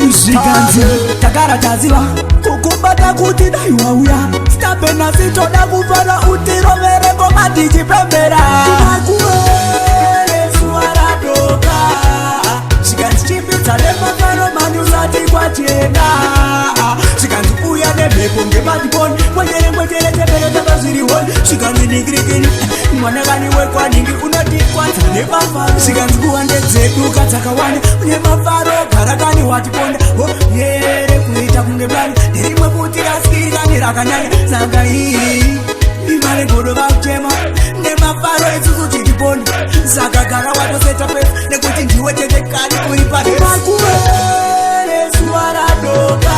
Ziganzi takarataziwa kukubata kuti dai wauya stapena sitoda kufana utirovereko matichipembera makuere zuva radoka ziganzi chipedza nemafaro mani usati kwachena ziganzi uya nemhepo ngematiponi kwechere tembere tapazvirihoni ziganzi ningirikini mwanakani wekwaningi unotikwadza nemafaro ziganzi kuwande dzedu kadzakawanda nemafaro garakani watiponda yere kuita kunge blani nerimwe kuti rasikirikani rakanyanya sanga iyi imare godo vakuchema nemafaro isusu titiponda saka gara watoseta pesa nekuti ndiwe tetekani uri paemakuere zuva radoka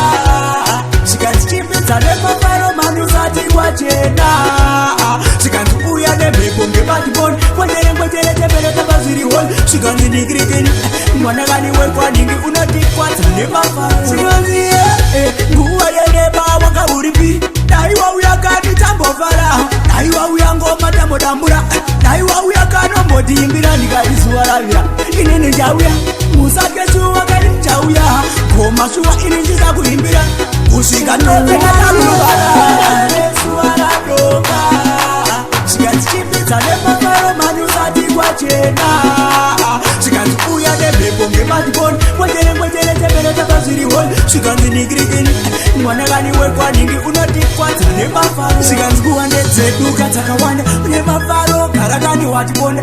ziganzi chipedza nemafaro mani usati kwachena ziganzi uya nemhepo ngematiponi kwechere tembere tapazvirihoni ziganzi ningirikini mwanakani wekwaningi unotikwadza nemafaro ziganzi nguva yereba wanga uripi dai wauya kani tambofara dai wauya ngoma tambodambura dai wauya kanombotiimbira ndikati zuva ravira inini ndauya musake shuva kani mchauya ngoma shuva ini ndisakuimbira kusvika tozekatakunovara zuva radoka ziganzi chipedza nemafaro mani usati kwachena ziganzi uya nemhepo ngematiponi kwechere tembere tapazvirihoni ziganzi ningirikini mwanakani wekwaningi unotikwadza nemafaro ziganzi kuwande dzedu kadzakawanda nemafaro garakani watiponda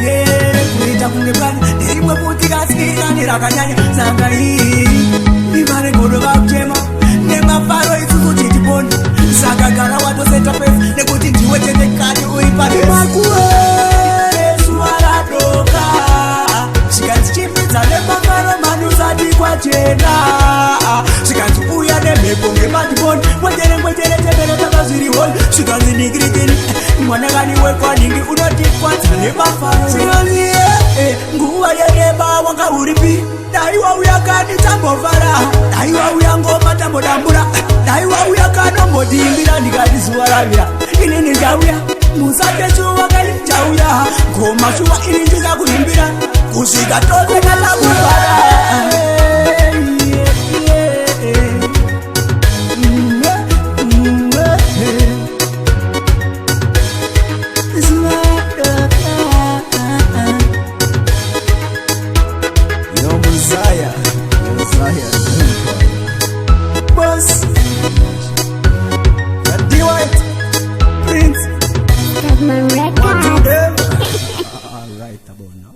yere kuita kunge blani nerimwe kuti rasikirikani rakanyanya sanga iyi imare godo vakuchema nemafaro isusu titiponda saka gara watoseta pesa nekuti ndiwe tetekani uri paemakuere zuva radoka ziganzi chipedza nemafaro mani usati kwachena ziganzi uya nemhepo ngematiponi kwechere tembere tapazvirihoni ziganzi ningirikini mwanakani wekwaningi unotikwadza nemafaro ziganzi nguva yereba wanga uripi dai wauya kani tambofara dai wauya ngoma tambodambura dai wauya kanombotiimbira ndikati zuva ravira inini ndauya musake shuva kani mchauya ngoma shuva ini ndisakuimbira kusvika tozekatakuvara All right, about now.